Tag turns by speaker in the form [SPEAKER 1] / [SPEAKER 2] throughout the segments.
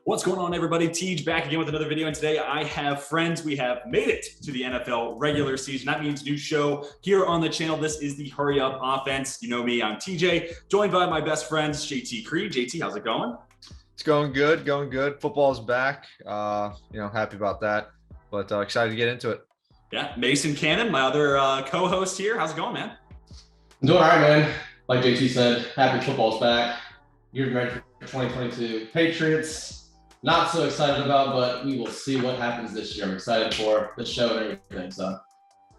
[SPEAKER 1] What's going on, everybody? Tej back again with another video, and today I have friends. We have made it to the NFL regular season. That means new show here on the channel. This is the Hurry Up Offense. You know me, I'm TJ, joined by my best friends, JT Creed. JT, how's it going?
[SPEAKER 2] It's going good, going good. Football's back. Happy about that, but excited to get into it.
[SPEAKER 1] Yeah, Mason Cannon, my other co-host here. How's it going, man?
[SPEAKER 3] I'm doing all right, man. Like JT said, happy football's back. You're ready for 2022. Patriots, not so excited about, but we will see what happens this year. I'm excited for the show and everything. So,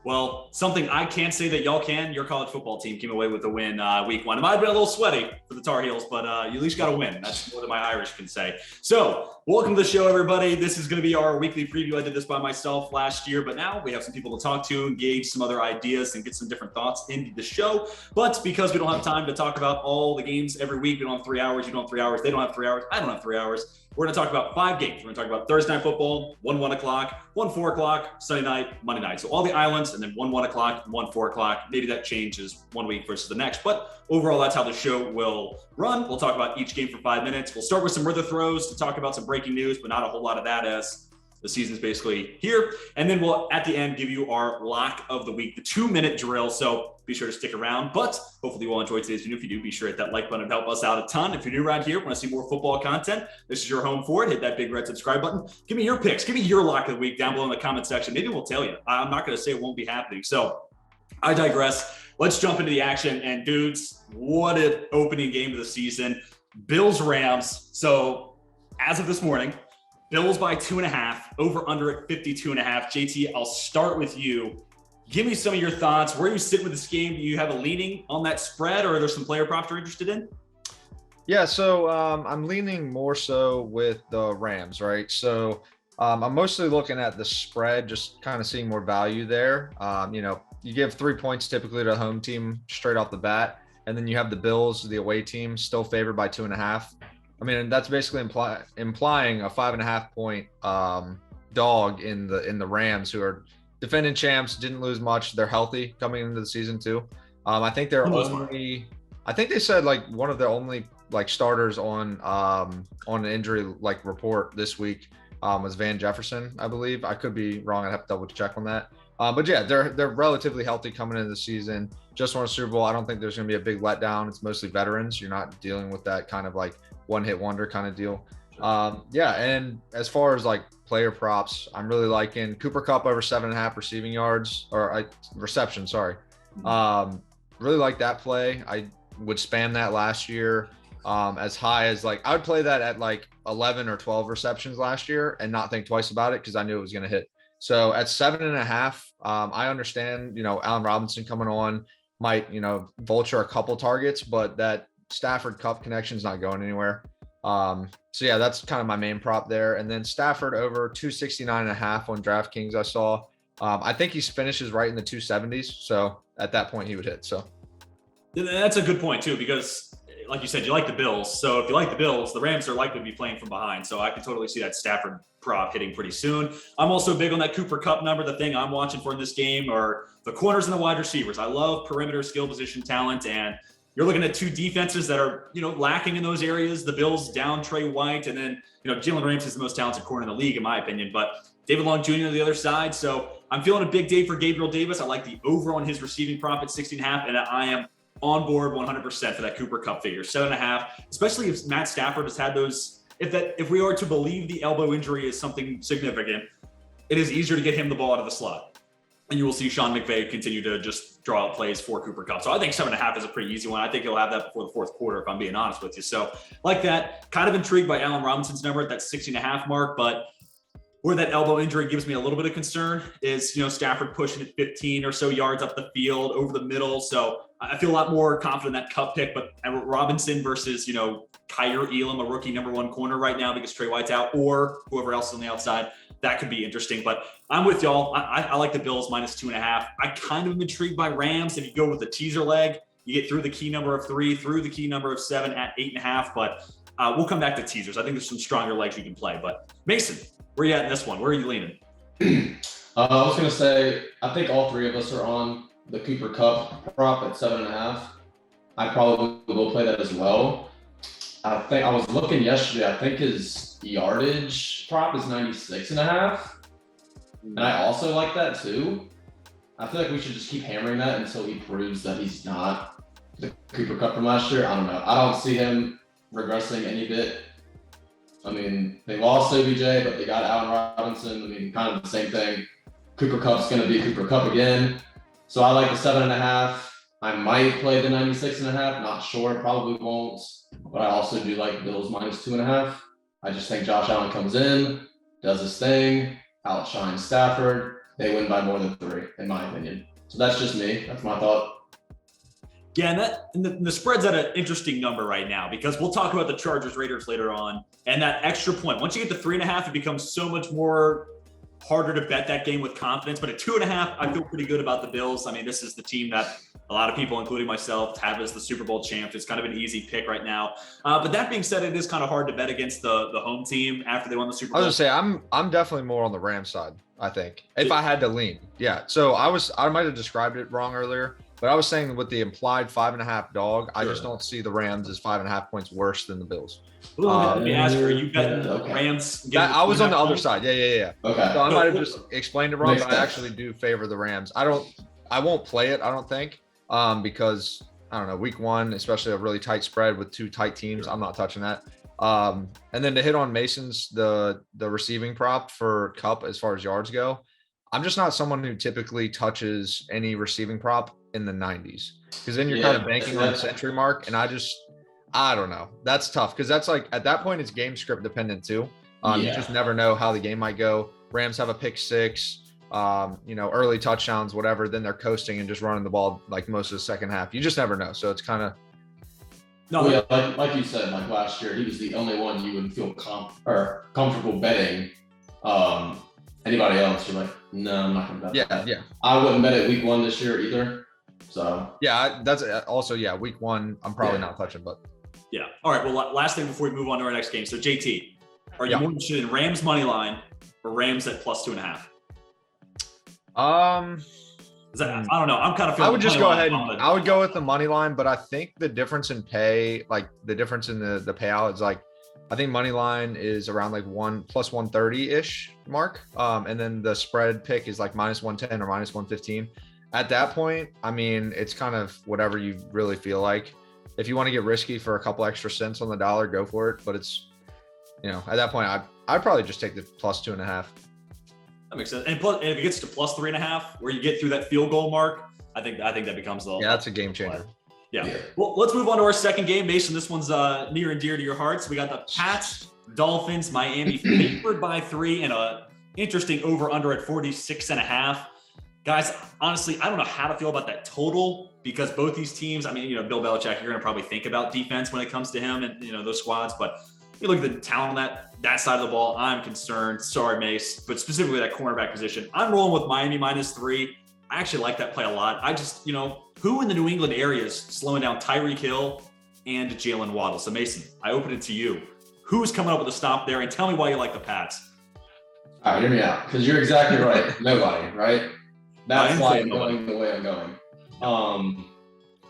[SPEAKER 1] well, something I can't say that y'all can. Your college football team came away with the win week one. It might have been a little sweaty for the Tar Heels, but you at least got a win. That's more than my Irish can say. So, welcome to the show, everybody. This is going to be our weekly preview. I did this by myself last year, but now we have some people to talk to, engage some other ideas, and get some different thoughts into the show. But because we don't have time to talk about all the games every week, we don't have 3 hours, you don't have 3 hours, they don't have 3 hours, I don't have 3 hours. We're going to talk about 5 games. We're going to talk about Thursday Night Football, 1 o'clock, 4 o'clock, Sunday night, Monday night. So all the islands, and then 1 o'clock, 4 o'clock. Maybe that changes one week versus the next. But overall, that's how the show will run. We'll talk about each game for 5 minutes. We'll start with some Rither throws to talk about some breaking news, but not a whole lot of that as the season's basically here. And then we'll, at the end, give you our lock of the week, the 2-minute drill. So be sure to stick around. But hopefully you will enjoy today's video. If you do, be sure to hit that like button and help us out a ton. If you're new around here, want to see more football content, this is your home for it. Hit that big red subscribe button. Give me your picks. Give me your lock of the week down below in the comment section. Maybe we'll tell you. I'm not going to say it won't be happening. So I digress. Let's jump into the action. And dudes, what an opening game of the season. Bills-Rams. So as of this morning, Bills by 2.5, over under at 52.5. JT, I'll start with you. Give me some of your thoughts. Where are you sitting with this game? Do you have a leaning on that spread, or are there some player props you're interested in?
[SPEAKER 2] Yeah, so I'm leaning more so with the Rams, right? So I'm mostly looking at the spread, just kind of seeing more value there. You give 3 points typically to the home team straight off the bat, and then you have the Bills, the away team, still favored by 2.5. I mean, that's basically implying a 5.5 point dog in the Rams, who are defending champs, didn't lose much. They're healthy coming into the season too. I think they're only, I think they said like one of the only like starters on an injury like report this week was Van Jefferson, I believe. I could be wrong. I'd have to double check on that. But yeah, they're relatively healthy coming into the season. Just won a Super Bowl. I don't think there's going to be a big letdown. It's mostly veterans. You're not dealing with that kind of like one-hit wonder kind of deal. And as far as like player props, I'm really liking Cooper Kupp over 7.5 receiving yards or reception. Sorry. Really like that play. I would spam that last year as high as like, I would play that at like 11 or 12 receptions last year and not think twice about it because I knew it was going to hit. So at 7.5, I understand, Allen Robinson coming on might, vulture a couple targets, but that Stafford Kupp connection is not going anywhere. So yeah, that's kind of my main prop there. And then Stafford over 269.5 on DraftKings I saw. I think he finishes right in the 270s. So at that point he would hit. So
[SPEAKER 1] that's a good point too, because like you said, you like the Bills. So if you like the Bills, the Rams are likely to be playing from behind. So I can totally see that Stafford prop hitting pretty soon. I'm also big on that Cooper Kupp number. The thing I'm watching for in this game are the corners and the wide receivers. I love perimeter skill position talent, and you're looking at two defenses that are, lacking in those areas. The Bills down Trey White, and then, Jalen Ramsey is the most talented corner in the league, in my opinion, but David Long Jr. on the other side. So I'm feeling a big day for Gabriel Davis. I like the over on his receiving prop at 16.5, and I am on board 100% for that Cooper Kupp figure, 7.5, especially if Matt Stafford has had those, if we are to believe the elbow injury is something significant, it is easier to get him the ball out of the slot. And you will see Sean McVay continue to just draw out plays for Cooper Kupp. So I think 7.5 is a pretty easy one. I think he'll have that before the fourth quarter, if I'm being honest with you. So like that, kind of intrigued by Allen Robinson's number at that 16.5 mark, but where that elbow injury gives me a little bit of concern is, Stafford pushing it 15 or so yards up the field over the middle. So I feel a lot more confident in that Kupp pick, but Robinson versus, Kyer Elam, a rookie number 1 corner right now because Trey White's out, or whoever else is on the outside, that could be interesting. But I'm with y'all. I like the Bills minus 2.5. I kind of am intrigued by Rams. If you go with the teaser leg, you get through the key number of 3, through the key number of 7 at 8.5. But we'll come back to teasers. I think there's some stronger legs you can play. But Mason, where are you at in this one? Where are you leaning?
[SPEAKER 3] I was going to say, I think all three of us are on the Cooper Kupp prop at 7.5. I probably will play that as well. I think I was looking yesterday. I think his yardage prop is 96.5. And I also like that too. I feel like we should just keep hammering that until he proves that he's not the Cooper Kupp from last year. I don't know. I don't see him regressing any bit. I mean, they lost OBJ, but they got Allen Robinson. I mean, kind of the same thing. Cooper Kupp's going to be Cooper Kupp again. So I like the 7.5. I might play the 96.5. Not sure. Probably won't. But I also do like Bills minus 2.5. I just think Josh Allen comes in, does his thing, outshines Stafford. They win by more than 3, in my opinion. So that's just me. That's my thought.
[SPEAKER 1] Yeah, and the spread's at an interesting number right now because we'll talk about the Chargers Raiders later on. And that extra point, once you get to 3.5, it becomes so much more harder to bet that game with confidence. But at 2.5, I feel pretty good about the Bills. I mean, this is the team that a lot of people, including myself, have as the Super Bowl champs. It's kind of an easy pick right now. But that being said, it is kind of hard to bet against the home team after they won the Super Bowl.
[SPEAKER 2] I was gonna say I'm definitely more on the Rams side, I think, if I had to lean. Yeah. So I might have described it wrong earlier, but I was saying with the implied 5.5 dog, I just don't see the Rams as 5.5 points worse than the Bills.
[SPEAKER 1] Let me ask you, are you betting the Rams?
[SPEAKER 2] I was on the other side. Yeah.
[SPEAKER 3] Okay.
[SPEAKER 2] So I might have just explained it wrong, but I actually do favor the Rams. I won't play it, I don't think, because I don't know, week 1, especially a really tight spread with 2 tight teams. I'm not touching that. And then to hit on Mason's, the receiving prop for Kupp as far as yards go, I'm just not someone who typically touches any receiving prop in the 90s, because then you're kind of banking on the century mark. And I don't know. That's tough because that's like at that point it's game script dependent too. You just never know how the game might go. Rams have a pick 6, early touchdowns, whatever. Then they're coasting and just running the ball like most of the second half. You just never know. So it's kind of.
[SPEAKER 3] No, like you said, like last year, he was the only one you would feel comfortable betting. Anybody else, you're like, no, I'm not gonna bet.
[SPEAKER 2] Yeah.
[SPEAKER 3] I wouldn't bet it week 1 this year either. So
[SPEAKER 2] that's also week 1. I'm probably not touching, but
[SPEAKER 1] yeah. All right. Well, last thing before we move on to our next game. So JT, are you more interested in Rams money line or Rams at plus 2.5? I don't know. I'm kind of feeling.
[SPEAKER 2] I would just go ahead. I would go with the money line, but I think the difference in pay, like the difference in the payout, is like I think money line is around like plus 130 ish mark, and then the spread pick is like minus 110 or minus 115. At that point, I mean, it's kind of whatever you really feel like. If you want to get risky for a couple extra cents on the dollar, go for it. But it's, at that point, I'd probably just take the plus 2.5.
[SPEAKER 1] That makes sense. And if it gets to plus 3.5, where you get through that field goal mark, I think that becomes
[SPEAKER 2] that's a game changer.
[SPEAKER 1] Yeah. Well, let's move on to our second game. Mason, this one's near and dear to your hearts. We got the Pats, Dolphins, Miami favored by 3 and a interesting over-under at 46.5. Guys, honestly, I don't know how to feel about that total because both these teams, I mean, Bill Belichick, you're going to probably think about defense when it comes to him and, those squads. But you look at the talent on that side of the ball, I'm concerned. Sorry, Mace, but specifically that cornerback position. I'm rolling with Miami minus 3. I actually like that play a lot. I just, who in the New England area is slowing down Tyreek Hill and Jalen Waddle? So, Mason, I open it to you. Who's coming up with a stop there? And tell me why you like the Pats.
[SPEAKER 3] All right, hear me out, because you're exactly right. Nobody, right? That's why I'm going the way I'm going.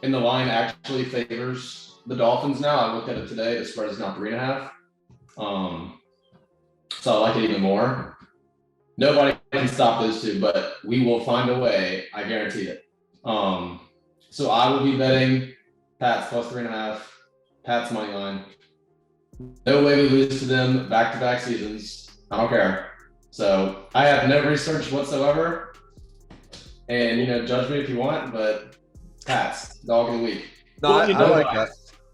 [SPEAKER 3] And the line actually favors the Dolphins now. I looked at it today. The spread is now 3.5. So I like it even more. Nobody can stop those two, but we will find a way. I guarantee it. So I will be betting Pats plus 3.5, Pats money line. No way we lose to them back-to-back seasons. I don't care. So I have no research whatsoever. And, judge me if you want, but Pats, dog of the week.
[SPEAKER 2] No, I like that.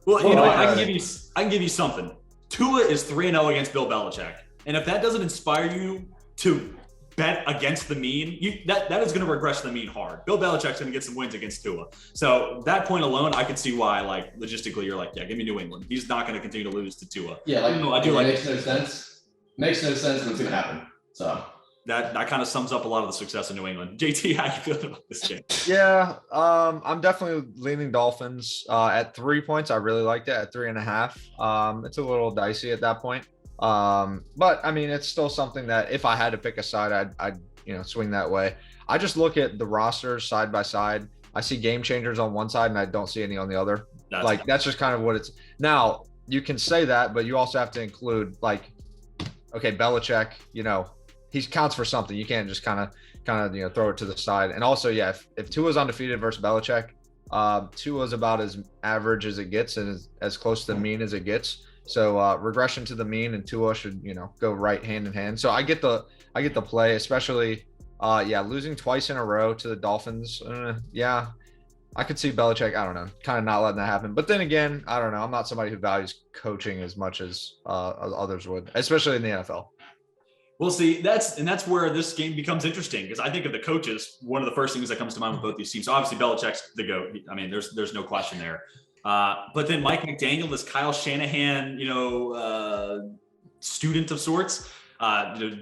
[SPEAKER 1] Well, I can give you something. Tua is 3-0 against Bill Belichick. And if that doesn't inspire you to bet against the mean, that is going to regress the mean hard. Bill Belichick's going to get some wins against Tua. So that point alone, I could see why, like, logistically, you're like, yeah, give me New England. He's not going to continue to lose to Tua.
[SPEAKER 3] Yeah, like,
[SPEAKER 1] I do like
[SPEAKER 3] it. Makes no sense. Makes no sense when it's going to happen. So
[SPEAKER 1] that kind of sums up a lot of the success in New England. JT, how you feeling about this game?
[SPEAKER 2] Yeah, I'm definitely leaning Dolphins at 3 points. I really liked it at 3.5. It's a little dicey at that point. But I mean, it's still something that if I had to pick a side, I'd swing that way. I just look at the rosters side by side. I see game changers on one side and I don't see any on the other. That's just kind of what it's now. You can say that, but you also have to include like, okay, Belichick, he counts for something. You can't just kind of throw it to the side. And also, yeah, if Tua's undefeated versus Belichick, Tua's about as average as it gets and as close to the mean as it gets. So regression to the mean, and Tua should go right hand in hand. So I get the play, especially losing twice in a row to the Dolphins. Yeah, I could see Belichick, I don't know, kind of not letting that happen. But then again, I don't know. I'm not somebody who values coaching as much as others would, especially in the NFL.
[SPEAKER 1] We'll see. That's where this game becomes interesting, because I think of the coaches, one of the first things that comes to mind with both these teams. Obviously, Belichick's the GOAT. I mean, there's no question there. But then Mike McDaniel, this Kyle Shanahan, student of sorts,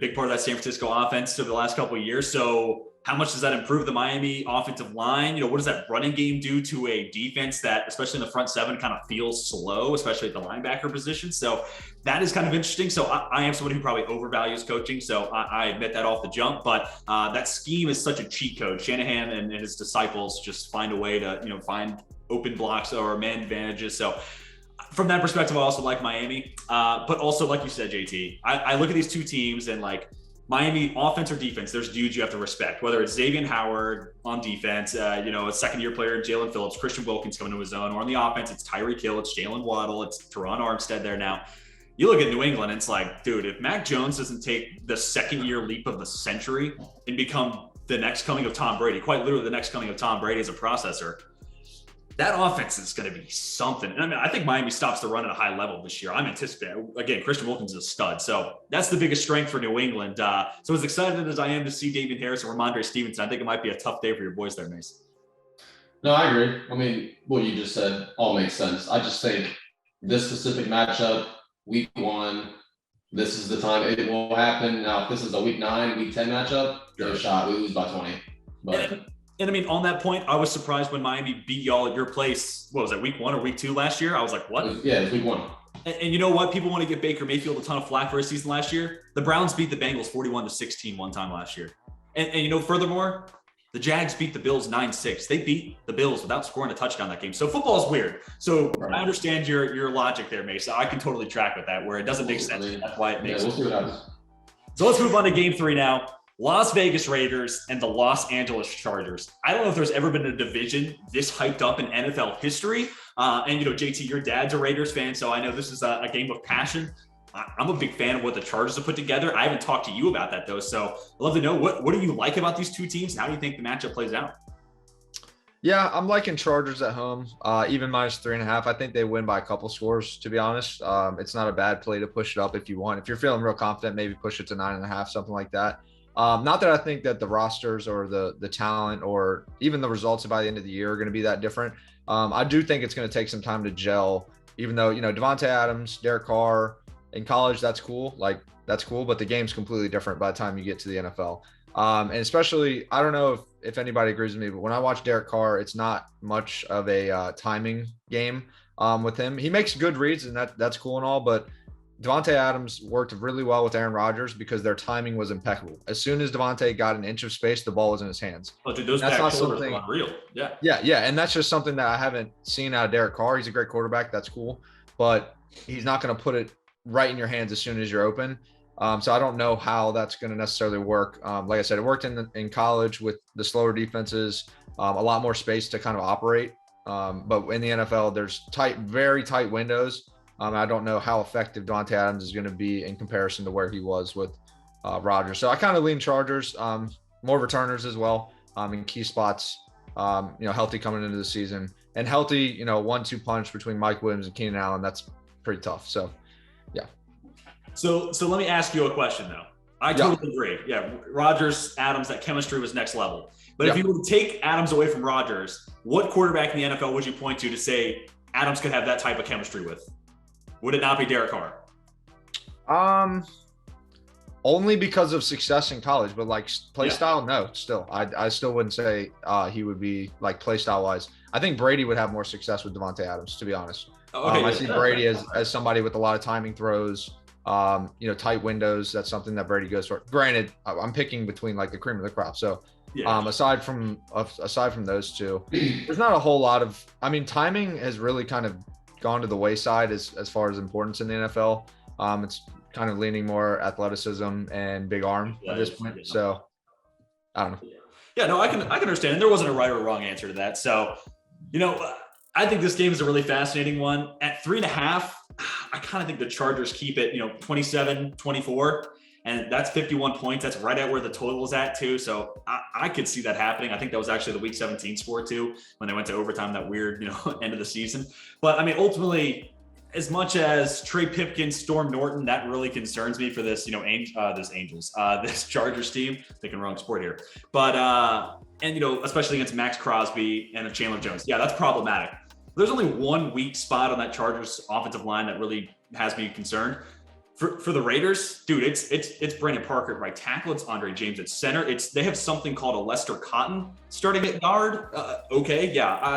[SPEAKER 1] big part of that San Francisco offense over the last couple of years. So how much does that improve the Miami offensive line? What does that running game do to a defense that, especially in the front seven, kind of feels slow, especially at the linebacker position? So that is kind of interesting. So I am somebody who probably overvalues coaching. So I admit that off the jump, but that scheme is such a cheat code. Shanahan and his disciples just find a way to, find open blocks or man advantages. So from that perspective, I also like Miami. But also, like you said, JT, I look at these two teams and like, Miami offense or defense, there's dudes you have to respect, whether it's Xavier Howard on defense, a second-year player, Jalen Phillips, Christian Wilkins coming to his own, or on the offense, it's Tyreek Hill, it's Jalen Waddle, it's Teron Armstead there now. You look at New England, and it's like, dude, if Mac Jones doesn't take the second-year leap of the century and become the next coming of Tom Brady, quite literally the next coming of Tom Brady as a processor, that offense is going to be something. And I mean, I think Miami stops the run at a high level this year. I'm anticipating, again, Christian Wilkins is a stud. So that's the biggest strength for New England. So as excited as I am to see David Harris and Ramondre Stevenson, I think it might be a tough day for your boys there, Mace.
[SPEAKER 3] No, I agree. I mean, what you just said all makes sense. I just think this specific matchup, week 1, this is the time it will happen. Now, if this is a week 9, week 10 matchup, no shot. We lose by 20. But
[SPEAKER 1] And I mean, on that point, I was surprised when Miami beat y'all at your place. What was that, week 1 or week 2 last year? I was like, what?
[SPEAKER 3] It was week 1.
[SPEAKER 1] And you know what? People want to give Baker Mayfield a ton of flack for his season last year. The Browns beat the Bengals 41-16 one time last year. And furthermore, the Jags beat the Bills 9-6. They beat the Bills without scoring a touchdown that game. So football is weird. So I understand your logic there, Mace. I can totally track with that, where it doesn't make sense. That's why it makes sense.
[SPEAKER 3] We'll see what happens.
[SPEAKER 1] So let's move on to game 3 now. Las Vegas Raiders and the Los Angeles Chargers. I don't know if there's ever been a division this hyped up in NFL history. And JT, your dad's a Raiders fan, so I know this is a game of passion. I'm a big fan of what the Chargers have put together. I haven't talked to you about that, though. So I'd love to know, what do you like about these two teams? How do you think the matchup plays out?
[SPEAKER 2] Yeah, I'm liking Chargers at home, even minus 3.5. I think they win by a couple scores, to be honest. It's not a bad play to push it up if you want. If you're feeling real confident, maybe push it to 9.5, something like that. Not that I think that the rosters or the talent or even the results by the end of the year are going to be that different. I do think it's going to take some time to gel, even though, Devontae Adams, Derek Carr in college, that's cool. That's cool, but the game's completely different by the time you get to the NFL. And especially, I don't know if anybody agrees with me, but when I watch Derek Carr, it's not much of a timing game with him. He makes good reads, and that's cool and all, but Devontae Adams worked really well with Aaron Rodgers because their timing was impeccable. As soon as Devontae got an inch of space, the ball was in his hands.
[SPEAKER 1] Oh, dude, those back shoulders are unreal. Yeah.
[SPEAKER 2] Yeah. And that's just something that I haven't seen out of Derek Carr. He's a great quarterback. That's cool. But he's not going to put it right in your hands as soon as you're open. So I don't know how that's going to necessarily work. Like I said, it worked in college with the slower defenses, a lot more space to kind of operate. But in the NFL, there's very tight windows. I don't know how effective Devontae Adams is going to be in comparison to where he was with Rodgers. So I kind of lean Chargers, more returners as well in key spots, healthy coming into the season. And healthy, 1-2 punch between Mike Williams and Keenan Allen, that's pretty tough. So, yeah.
[SPEAKER 1] So let me ask you a question, though. I totally agree. Yeah, Rodgers, Adams, that chemistry was next level. But if you were to take Adams away from Rodgers, what quarterback in the NFL would you point to say Adams could have that type of chemistry with? Would it not be Derek Carr?
[SPEAKER 2] Only because of success in college, but play style, no. Still, I still wouldn't say he would be play style wise. I think Brady would have more success with Devontae Adams, to be honest. I see Brady as somebody with a lot of timing throws, tight windows. That's something that Brady goes for. Granted, I'm picking between the cream of the crop. So
[SPEAKER 1] Yeah.
[SPEAKER 2] Aside from those two, there's not a whole lot of. I mean, timing has really kind of gone to the wayside as far as importance in the NFL. It's kind of leaning more athleticism and big arm at this point.
[SPEAKER 1] Yeah.
[SPEAKER 2] So I don't know.
[SPEAKER 1] Yeah, no, I can understand. And there wasn't a right or wrong answer to that. So, I think this game is a really fascinating one. At 3.5, I kind of think the Chargers keep it, 27-24. And that's 51 points. That's right at where the total is at, too. So I could see that happening. I think that was actually the Week 17 score, too, when they went to overtime, that weird, end of the season. But, I mean, ultimately, as much as Trey Pipkins, Storm Norton, that really concerns me for this, this Chargers team. Thinking wrong sport here. But, especially against Max Crosby and Chandler Jones. Yeah, that's problematic. There's only one weak spot on that Chargers offensive line that really has me concerned. For the Raiders, dude, it's Brandon Parker at right tackle. It's Andre James at center. They have something called a Lester Cotton starting at guard.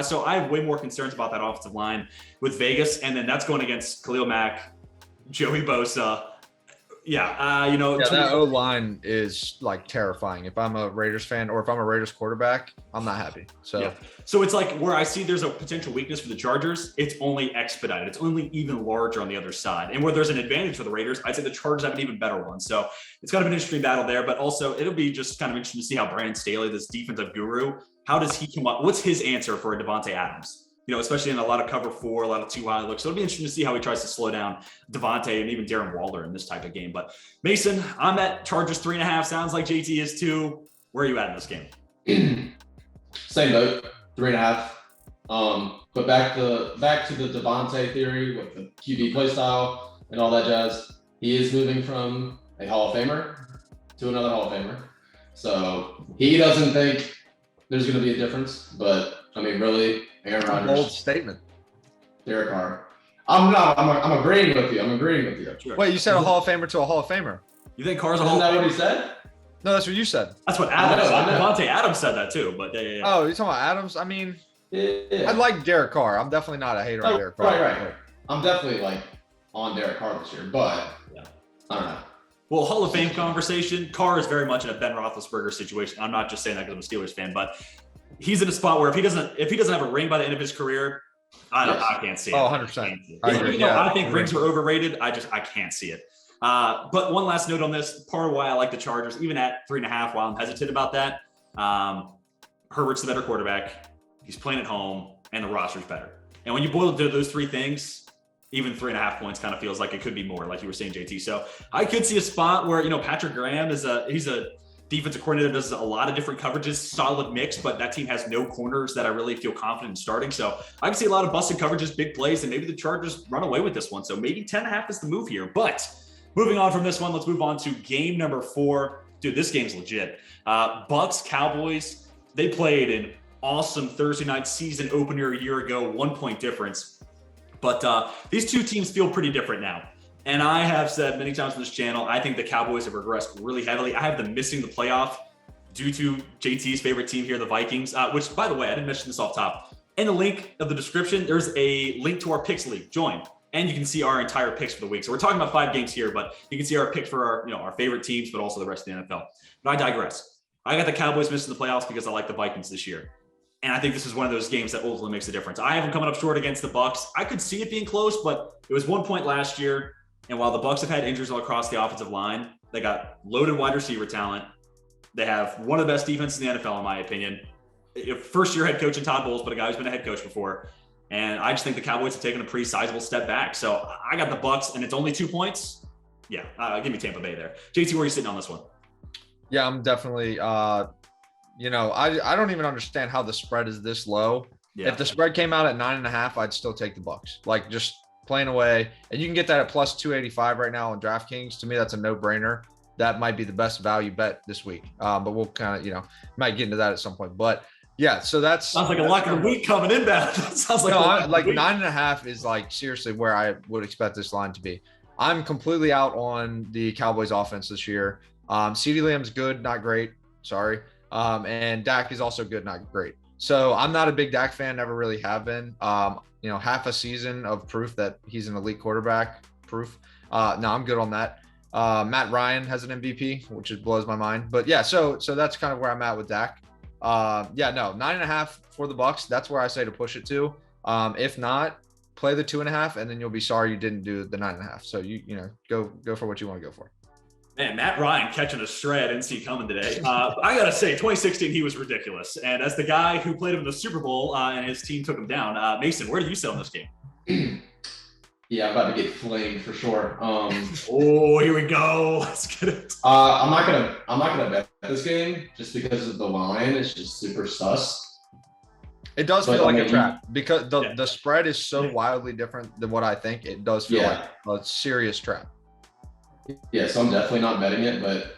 [SPEAKER 1] So I have way more concerns about that offensive line with Vegas, and then that's going against Khalil Mack, Joey Bosa.
[SPEAKER 2] That O line is like terrifying. If I'm a Raiders fan or if I'm a Raiders quarterback, I'm not happy.
[SPEAKER 1] So it's like where I see there's a potential weakness for the Chargers, it's only expedited. It's only even larger on the other side. And where there's an advantage for the Raiders, I'd say the Chargers have an even better one. So it's kind of an interesting battle there, but also it'll be just kind of interesting to see how Brandon Staley, this defensive guru, how does he come up? What's his answer for a Devontae Adams? Especially in a lot of cover 4, a lot of 2 high looks. So it'll be interesting to see how he tries to slow down Devontae and even Darren Waller in this type of game. But Mason, I'm at Chargers 3.5. Sounds like JT is too. Where are you at in this game?
[SPEAKER 3] Same boat, 3.5. But back to the Devontae theory with the QB play style and all that jazz. He is moving from a Hall of Famer to another Hall of Famer. So he doesn't think there's going to be a difference. But I mean, really, Aaron Rodgers.
[SPEAKER 2] Bold statement.
[SPEAKER 3] Derek Carr. I'm agreeing with you.
[SPEAKER 1] Sure.
[SPEAKER 2] Wait, you said a Hall of Famer to a Hall of Famer?
[SPEAKER 1] You think Carr's a Hall
[SPEAKER 3] Isn't
[SPEAKER 1] of
[SPEAKER 3] that
[SPEAKER 1] Famer?
[SPEAKER 3] what he said?
[SPEAKER 2] No, that's what you said.
[SPEAKER 1] That's what Adams said.
[SPEAKER 3] I know.
[SPEAKER 1] Devontae Adams said that too. But yeah.
[SPEAKER 2] Oh, you're talking about Adams? I mean,
[SPEAKER 3] Yeah.
[SPEAKER 2] I like Derek Carr. I'm definitely not a hater on Derek Carr.
[SPEAKER 3] Right. I'm definitely on Derek Carr this year, but I don't know.
[SPEAKER 1] Well, Hall of Fame conversation. Carr is very much in a Ben Roethlisberger situation. I'm not just saying that because I'm a Steelers fan, but he's in a spot where if he doesn't have a ring by the end of his career, I can't see it.
[SPEAKER 2] Oh, 100%.
[SPEAKER 1] I think rings are overrated. I can't see it. But one last note on this, part of why I like the Chargers, even at 3.5, while I'm hesitant about that, Herbert's the better quarterback. He's playing at home, and the roster's better. And when you boil it to those 3 things, even 3.5 points kind of feels like it could be more, like you were saying, JT. So I could see a spot where, Patrick Graham he's a defensive coordinator, does a lot of different coverages, solid mix, but that team has no corners that I really feel confident in starting. So I can see a lot of busted coverages, big plays, and maybe the Chargers run away with this one. So maybe 10.5 is the move here. But moving on from this one, let's move on to game number 4. Dude, this game's legit. Bucs, Cowboys, they played an awesome Thursday night season opener a year ago, 1-point difference. But these two teams feel pretty different now. And I have said many times on this channel, I think the Cowboys have regressed really heavily. I have them missing the playoff due to JT's favorite team here, the Vikings, which, by the way, I didn't mention this off top. In the link of the description, there's a link to our picks league. Join. And you can see our entire picks for the week. So we're talking about 5 games here, but you can see our picks for our favorite teams, but also the rest of the NFL. But I digress. I got the Cowboys missing the playoffs because I like the Vikings this year. And I think this is one of those games that ultimately makes a difference. I have them coming up short against the Bucs. I could see it being close, but it was 1 point last year. And while the Bucs have had injuries all across the offensive line, they got loaded wide receiver talent. They have one of the best defenses in the NFL, in my opinion. First-year head coach in Todd Bowles, but a guy who's been a head coach before. And I just think the Cowboys have taken a pretty sizable step back. So I got the Bucs, and it's only 2 points. Yeah, give me Tampa Bay there. JT, where are you sitting on this one?
[SPEAKER 2] Yeah, I'm definitely. I don't even understand how the spread is this low. Yeah. If the spread came out at 9.5, I'd still take the Bucs. Like just playing away, and you can get that at plus 285 right now on DraftKings. To me, that's a no-brainer. That might be the best value bet this week. But we'll kind of, might get into that at some point. But yeah, so sounds
[SPEAKER 1] like a luck of the week coming in. That sounds like
[SPEAKER 2] 9.5 is like seriously where I would expect this line to be. I'm completely out on the Cowboys offense this year. CeeDee Lamb's good, not great. Sorry. And Dak is also good, not great. So I'm not a big Dak fan, never really have been. Half a season of proof that he's an elite quarterback proof. No, I'm good on that. Matt Ryan has an MVP, which blows my mind. But yeah, so that's kind of where I'm at with Dak. Yeah, no, 9.5 for the Bucks. That's where I say to push it to. If not, play the 2.5, and then you'll be sorry you didn't do the 9.5. So you know, go for what you want to go for.
[SPEAKER 1] Man, Matt Ryan catching a stray I didn't see coming today. I got to say, 2016, he was ridiculous. And as the guy who played him in the Super Bowl and his team took him down, Mason, where do you sit on this game?
[SPEAKER 3] Yeah, I'm about to get flamed for sure.
[SPEAKER 1] Oh, here we go. Let's get it.
[SPEAKER 3] I'm not gonna bet this game just because of the line. It's just super sus.
[SPEAKER 2] It does
[SPEAKER 3] But,
[SPEAKER 2] feel
[SPEAKER 3] I
[SPEAKER 2] like a
[SPEAKER 3] mean,
[SPEAKER 2] trap because
[SPEAKER 1] Yeah.
[SPEAKER 2] the spread is so wildly different than what I think. It does feel
[SPEAKER 3] Yeah.
[SPEAKER 2] like a serious trap.
[SPEAKER 3] Yeah, so I'm definitely not betting it, but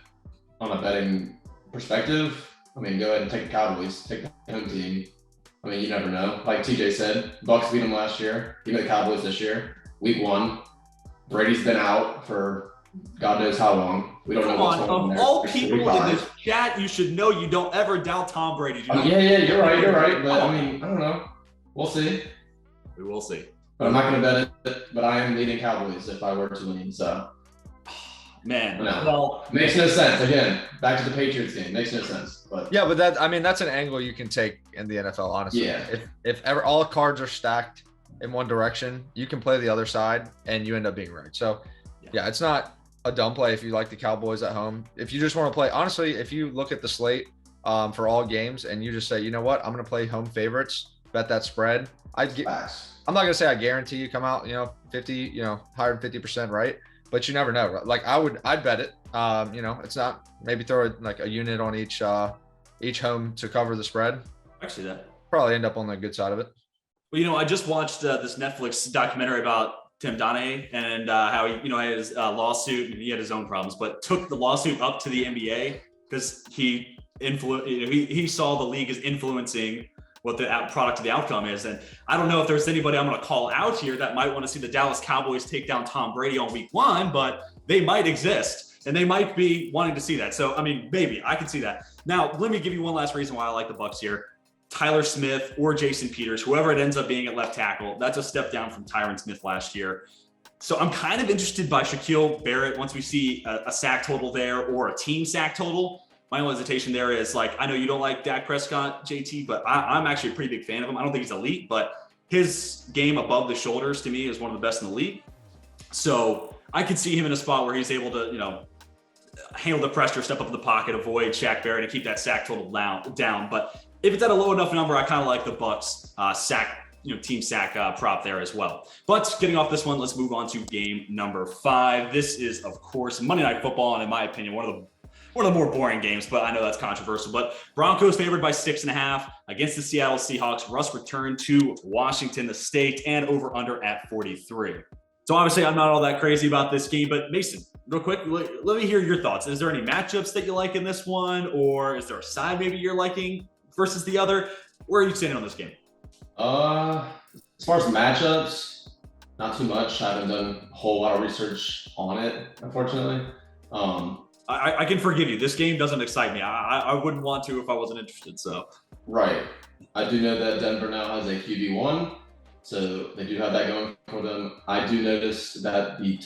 [SPEAKER 3] on a betting perspective, I mean, go ahead and take the Cowboys, take the home team. I mean, you never know. Like TJ said, Bucks beat them last year. Give me the Cowboys this year. Week 1. Brady's been out for God knows how long. We don't
[SPEAKER 1] Come
[SPEAKER 3] know what's
[SPEAKER 1] on,
[SPEAKER 3] going on
[SPEAKER 1] of
[SPEAKER 3] there.
[SPEAKER 1] all
[SPEAKER 3] Week
[SPEAKER 1] people in
[SPEAKER 3] 5.
[SPEAKER 1] this chat, you should know you don't ever doubt Tom Brady.
[SPEAKER 3] Yeah, you're right. But I mean, I don't know. We'll see.
[SPEAKER 1] We will see.
[SPEAKER 3] But I'm not going to bet it. But I am leading Cowboys if I were to lean. So,
[SPEAKER 1] Man,
[SPEAKER 3] No.
[SPEAKER 1] well,
[SPEAKER 3] makes no sense. Again, back to the Patriots game. Makes no sense. But
[SPEAKER 2] Yeah, but that's an angle you can take in the NFL, honestly.
[SPEAKER 3] Yeah.
[SPEAKER 2] If ever all cards are stacked in one direction, you can play the other side and you end up being right. So yeah, it's not a dumb play if you like the Cowboys at home. If you just want to play, honestly, if you look at the slate for all games and you just say, you know what, I'm going to play home favorites, bet that spread.
[SPEAKER 3] facts.
[SPEAKER 2] I'm not going to say I guarantee you come out, 50, higher than 50% right, but you never know. Like I'd bet it. It's not, maybe throw like a unit on each home to cover the spread.
[SPEAKER 1] actually, that.
[SPEAKER 2] Probably end up on the good side of it.
[SPEAKER 1] Well, I just watched this Netflix documentary about Tim Donaghy and how he, had his lawsuit, and he had his own problems, but took the lawsuit up to the NBA because he saw the league as influencing what the product of the outcome is. And I don't know if there's anybody I'm going to call out here that might want to see the Dallas Cowboys take down Tom Brady on week 1, but they might exist and they might be wanting to see that. So, I mean, maybe I can see that. Now, let me give you one last reason why I like the Bucs here. Tyler Smith or Jason Peters, whoever it ends up being at left tackle, that's a step down from Tyron Smith last year. So I'm kind of interested by Shaquille Barrett once we see a sack total there or a team sack total. My only hesitation there is, like, I know you don't like Dak Prescott, JT, but I'm actually a pretty big fan of him. I don't think he's elite, but his game above the shoulders to me is one of the best in the league. So I could see him in a spot where he's able to, handle the pressure, step up in the pocket, avoid Shaq Barrett, and keep that sack total down. But if it's at a low enough number, I kind of like the Bucs sack, team sack prop there as well. But getting off this one, let's move on to game number 5. This is, of course, Monday Night Football, and in my opinion, one of the more boring games, but I know that's controversial. But Broncos favored by 6.5 against the Seattle Seahawks. Russ returned to Washington, the state, and over under at 43. So obviously, I'm not all that crazy about this game, but Mason, real quick, let me hear your thoughts. Is there any matchups that you like in this one, or is there a side maybe you're liking versus the other? Where are you standing on this game?
[SPEAKER 3] As far as matchups, not too much. I haven't done a whole lot of research on it, unfortunately.
[SPEAKER 1] I can forgive you. This game doesn't excite me. I wouldn't want to if I wasn't interested. So
[SPEAKER 3] Right. I do know that Denver now has a QB1, so they do have that going for them. I do notice that the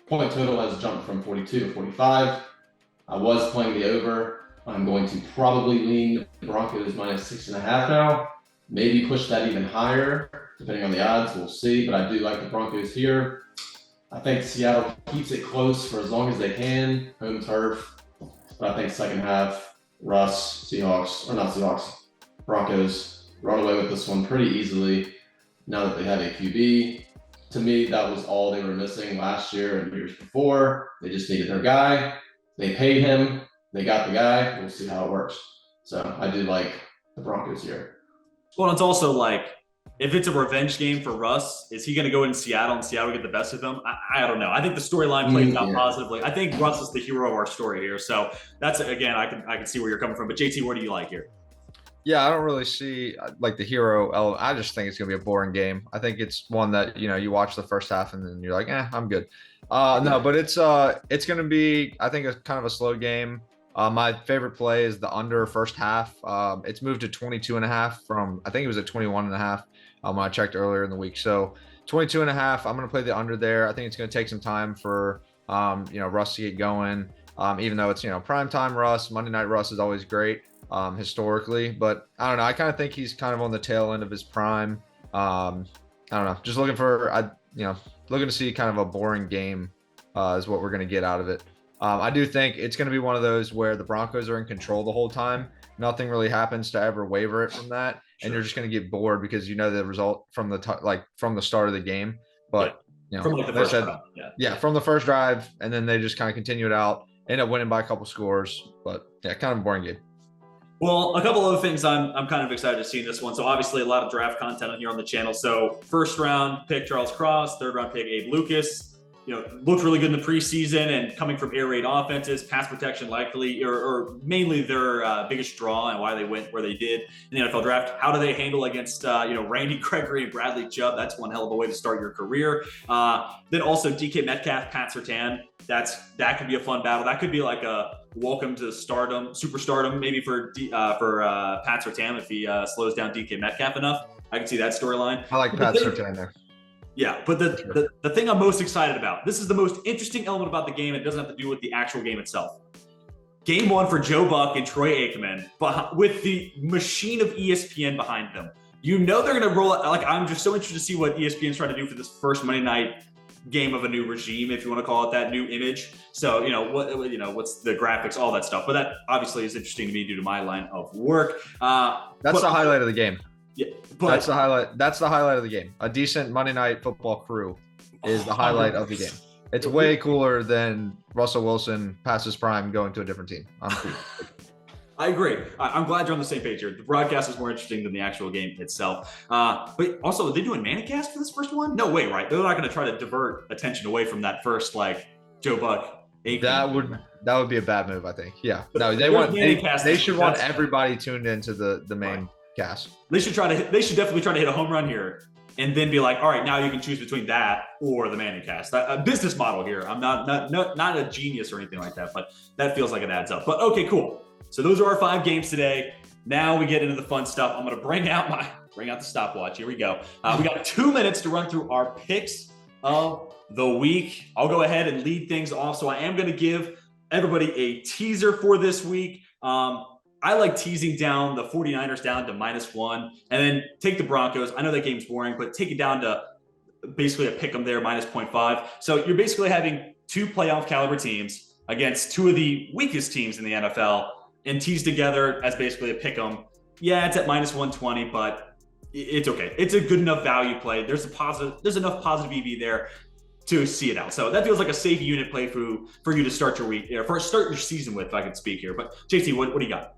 [SPEAKER 3] point total has jumped from 42 to 45. I was playing the over. I'm going to probably lean the Broncos minus 6.5 now. Maybe push that even higher, depending on the odds. We'll see. But I do like the Broncos here. I think Seattle keeps it close for as long as they can, home turf. But I think second half, Broncos run away with this one pretty easily now that they have a QB. To me, that was all they were missing last year and years before. They just needed their guy. They paid him. They got the guy. We'll see how it works. So I do like the Broncos here.
[SPEAKER 1] Well, it's also like, if it's a revenge game for Russ, is he going to go in Seattle and Seattle get the best of him? I don't know. I think the storyline plays out positively. I think Russ is the hero of our story here. So that's, again, I can see where you're coming from. But JT, what do you like here?
[SPEAKER 2] Yeah, I don't really see like the hero element. I just think it's going to be a boring game. I think it's one that, you watch the first half and then you're like, I'm good. No, but it's going to be, I think, a kind of a slow game. My favorite play is the under first half. It's moved to 22.5 from, I think it was at 21.5 when I checked earlier in the week. So 22.5, I'm going to play the under there. I think it's going to take some time for, Russ to get going. Even though it's, prime time Russ, Monday night Russ is always great. historically. But I don't know. I kind of think he's kind of on the tail end of his prime. I don't know. Just looking looking to see kind of a boring game is what we're going to get out of it. I do think it's going to be one of those where the Broncos are in control the whole time. Nothing really happens to ever waver it from that, and you're just going to get bored because you know the result from from the start of the game. But
[SPEAKER 1] from like the first drive.
[SPEAKER 2] From the first drive, and then they just kind of continue it out, end up winning by a couple scores. But yeah, kind of a boring game.
[SPEAKER 1] Well, a couple other things I'm kind of excited to see in this one. So obviously a lot of draft content on here on the channel. So first round pick Charles Cross, third round pick Abe Lucas. Looked really good in the preseason and coming from air raid offenses, pass protection likely, or mainly their biggest draw and why they went where they did in the NFL draft. How do they handle against, Randy Gregory and Bradley Chubb? That's one hell of a way to start your career. Then also DK Metcalf, Pat Surtain. That could be a fun battle. That could be like a welcome to stardom, superstardom, maybe for Pat Surtain if he slows down DK Metcalf enough. I can see that storyline.
[SPEAKER 2] I like Pat Surtain there.
[SPEAKER 1] Yeah, but the thing I'm most excited about, this is the most interesting element about the game. It doesn't have to do with the actual game itself. Game one for Joe Buck and Troy Aikman, but with the machine of ESPN behind them. They're going to roll it. Like, I'm just so interested to see what ESPN's trying to do for this first Monday night game of a new regime, if you want to call it that, new image. So, what's the graphics, all that stuff. But that obviously is interesting to me due to my line of work.
[SPEAKER 2] That's the highlight of the game.
[SPEAKER 1] Yeah, but
[SPEAKER 2] that's the highlight. That's the highlight of the game. A decent Monday Night Football crew is the highlight of the game. It's way cooler than Russell Wilson past his prime going to a different team. I'm cool.
[SPEAKER 1] I agree. I'm glad you're on the same page here. The broadcast is more interesting than the actual game itself. But also, are they doing Manicast for this first one? No way, right? They're not going to try to divert attention away from that first, Joe Buck.
[SPEAKER 2] That would be a bad move, I think. Yeah. No, they should want everybody tuned into the main cast.
[SPEAKER 1] They should definitely try to hit a home run here, and then be like, all right, now you can choose between that or the Manning cast. A business model here. I'm not a genius or anything like that, but that feels like it adds up. But okay, cool. So those are our 5 games today. Now we get into the fun stuff. I'm going to bring out the stopwatch. Here we go. We got 2 minutes to run through our picks of the week. I'll go ahead and lead things off. So I am going to give everybody a teaser for this week. I like teasing down the 49ers down to -1 and then take the Broncos. I know that game's boring, but take it down to basically a pick 'em there, -0.5. So you're basically having 2 playoff caliber teams against 2 of the weakest teams in the NFL and tease together as basically a pick 'em. Yeah, it's at -120, but it's okay. It's a good enough value play. There's enough positive EV there to see it out. So that feels like a safe unit play for you to start your week, or start your season with, if I could speak here. But JT, what do you got?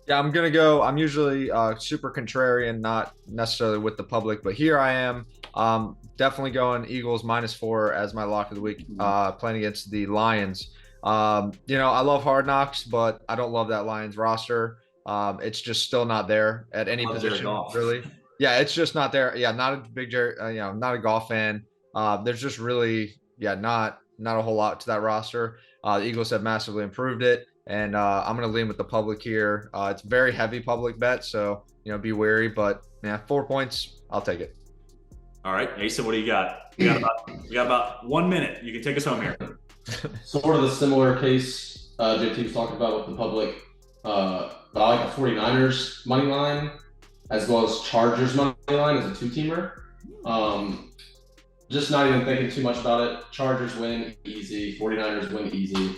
[SPEAKER 2] Yeah, I'm usually super contrarian, not necessarily with the public, but here I am. Definitely going Eagles -4 as my lock of the week, playing against the Lions. I love Hard Knocks, but I don't love that Lions roster. It's just still not there at any position, really. Yeah, it's just not there. Yeah, not a big, not a golf fan. There's just really, not a whole lot to that roster. The Eagles have massively improved it. And I'm going to lean with the public here. It's very heavy public bet, so be wary. But 4 points, I'll take it.
[SPEAKER 1] All right, Asa, what do you got? We got about 1 minute. You can take us home here.
[SPEAKER 3] Sort of the similar case JT was talking about with the public, but I like the 49ers money line as well as Chargers money line as a 2-teamer. Just not even thinking too much about it. Chargers win easy. 49ers win easy.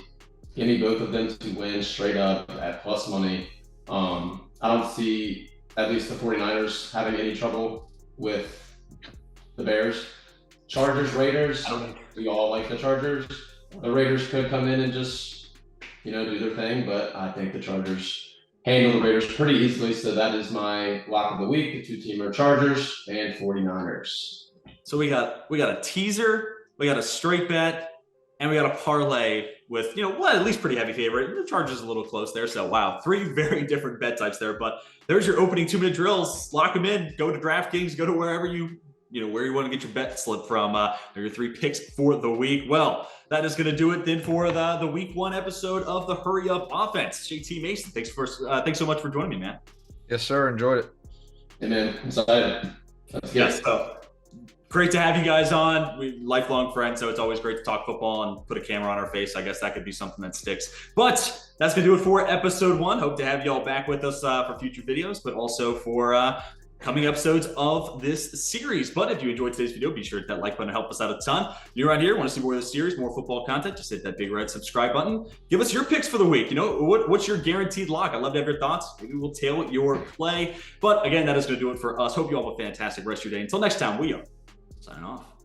[SPEAKER 3] Give me both of them to win straight up at plus money. I don't see at least the 49ers having any trouble with the Bears. Chargers, Raiders, we all like the Chargers. The Raiders could come in and just, do their thing, but I think the Chargers handle the Raiders pretty easily. So that is my lock of the week, the 2-teamer Chargers and 49ers.
[SPEAKER 1] So we got a teaser, we got a straight bet, and we got a parlay with, at least pretty heavy favorite. The Chargers a little close there. So, wow, 3 very different bet types there. But there's your opening 2-minute drills. Lock them in. Go to DraftKings. Go to wherever where you want to get your bet slip from. There are your 3 picks for the week. Well, that is going to do it then for the week 1 episode of the Hurry Up Offense. JT Mason, thanks so much for joining me, man.
[SPEAKER 2] Yes, sir. Enjoyed it.
[SPEAKER 3] Hey, man. I'm excited. Let's get it.
[SPEAKER 1] So, Great to have you guys on. We lifelong friends, so it's always great to talk football and put a camera on our face. I guess that could be something that sticks. But that's going to do it for episode 1. Hope to have you all back with us for future videos, but also for coming episodes of this series. But if you enjoyed today's video, be sure to hit that like button to help us out a ton. If you're around here, want to see more of this series, more football content, just hit that big red subscribe button. Give us your picks for the week. What's your guaranteed lock? I'd love to have your thoughts. Maybe we'll tail your play. But again, that is going to do it for us. Hope you all have a fantastic rest of your day. Until next time, we are signing off.